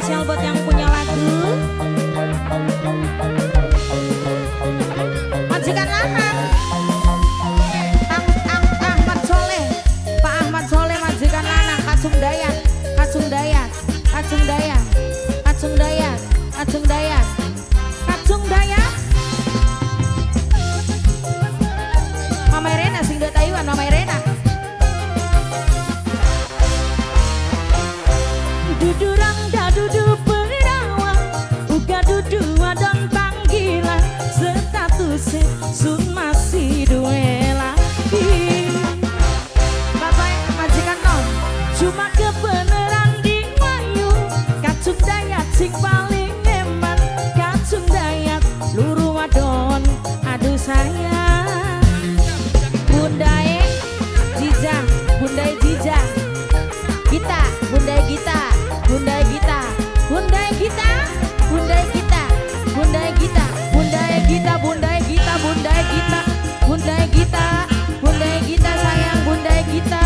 spesial buat yang punya lagu. Majikan lanang Ahmad Soleh, Pak Ahmad Soleh majikan lanang Kacung Dayat, Kacung Dayat, Kacung Dayat, Kacung Dayat, Kacung Dayat, Kacung Dayat. Mama Irena sing do Taiwan, Mama Irena. Dudurang da dudu perawang, uga dudu wadon panggilan, statusnya sun masih duwe laki. Bapak majikan non, cuma kebenaran di wayu, Kacung Dayat sing paling eman, Kacung Dayat luru wadon, aduh sayang. Bundae Jija, Bundae Jija, Gita, Bundae Gita, Bundae Gita, Bundae Gita, Bundae Gita, Bundae Gita, Bundae Gita, Bundae Gita, Bundae Gita, Bundae Gita, Bundae Gita sayang, Bundae Gita,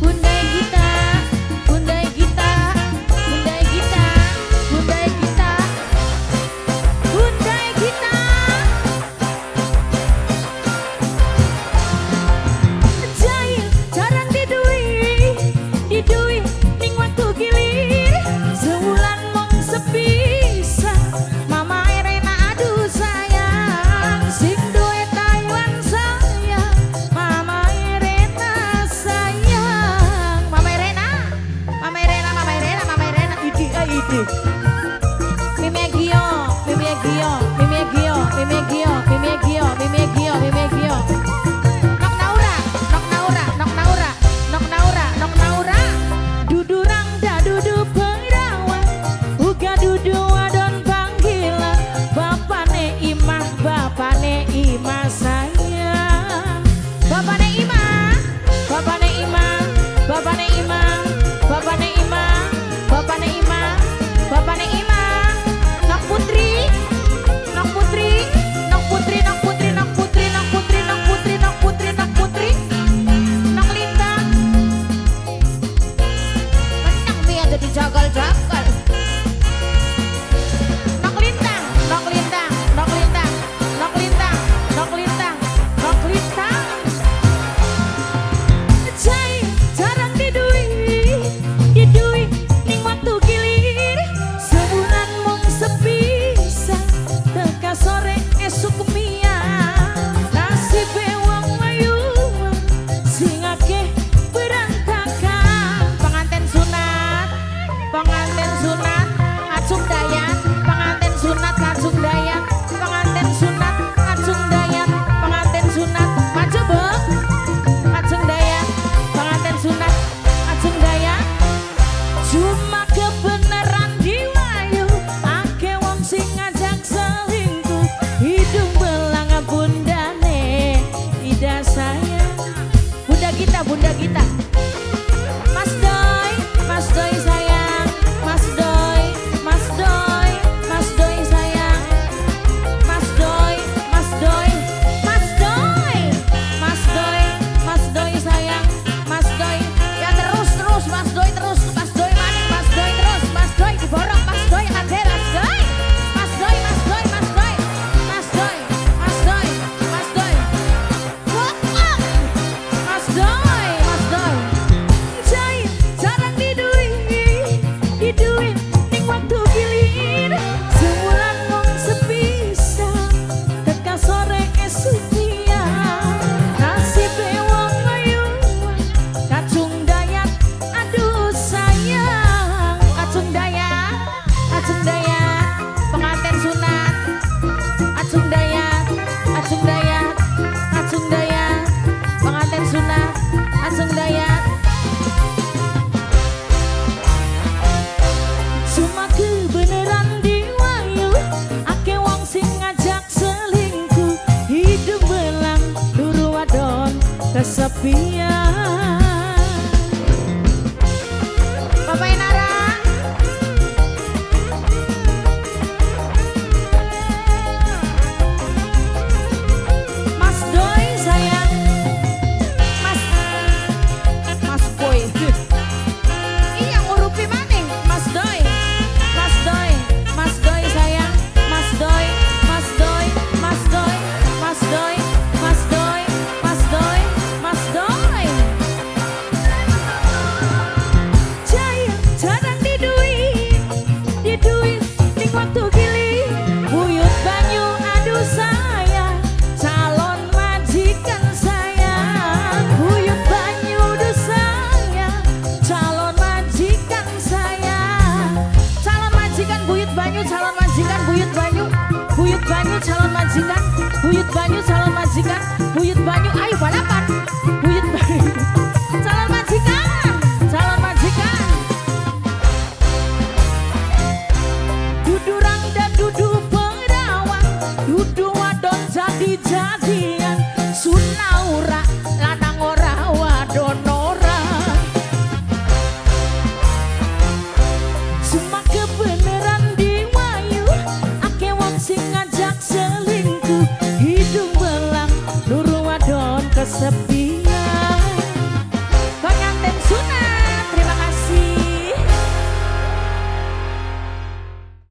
Bundae Gita, Bundae Gita, Bundae Gita, Bundae Gita, Bundae Gita. Jahil jarang didui ning waktu gilir, sebulan mong sepisa, Mama Irena aduh sayang, sing duwe Taiwan sayang, Mama Irena sayang. Mama Irena, Mama Irena, Mama Irena, Mama Irena, idi idi. Mimi Gio, Mimi Gio, Mimi Gio, Mimi Gio, Mimi Gio, Mimi Gio, Mimi Gio. Nok Naura, Nok Naura, Nok Naura, Nok Naura, Nok Naura. Dudurang da dudu perawang, uga dudu wadon panggilan, bapane Imah, bapane Imah sayang. Bapane Imah, bapane Imah, bapane Imah, bapane Imah, bapane Imah, bapane Imah. Nok Putri, Nok Putri, Nok Putri, Nok Putri, Nok Putri, Nok Putri, Nok Putri, Nok Putri, Nok Putri, Nok Linda. Menang dia jadi jagal-jagal. Nok Lintang, Nok Lintang, Nok Lintang, Nok Lintang, Nok Lintang, Nok Lintang. Jahil jarang didui ning waktu gilir, sebulan mong sepisa, teka sore esuk mia, nasibe wong layuan, sing akeh berantakan. Pengantin sunat, pengantin sunat, Kacung Dayat, pengantin sunat Kacung Dayat, pengantin sunat Kacung Dayat, pengantin sunat maju bek, Kacung Dayat, pengantin sunat Kacung Dayat. Cuma kebenaran diwayu, ake wong sing ngajak selingkuh, hidung belang bundane, ida sayang. Bunda Gita, Bunda Gita. Mas Doi, Mas Doi sayang, Mas Doi, Mas Doi, Mas Doi sayang, Mas Doi, Mas Doi, Mas Doi, Mas Doi, Mas Doi sayang, Mas Doi. Ya terus terus Mas Doi terus, Mas Doi maning, Mas Doi terus, Mas Doi diborong, Mas Doi ade, Mas Doi, Mas Doi, Mas Doi, Mas Doi, Mas Doi, Mas Doi, Mas Doi. Wah, Mas Doi, Mas Doi. Jahil jarang didui ning waktu gilir, sebulan mong sepisa, teka sore esuk dia, nasibe wong layuan, Kacung Dayat aduh sayang. Kacung Dayat, Kacung Dayat, pengantin sunat Kacung Dayat, Kacung Dayat, Kacung Dayat, pengantin sunat Kacung Dayat. Cuma kebenaran diwayu, ake wong sing ngajak selingkuh, hidup belang luru wadon kesepian. Bapak Nara, Mas Doi sayang, Mas Boy. Iya ngurupi maning Mas Doi, Mas sepi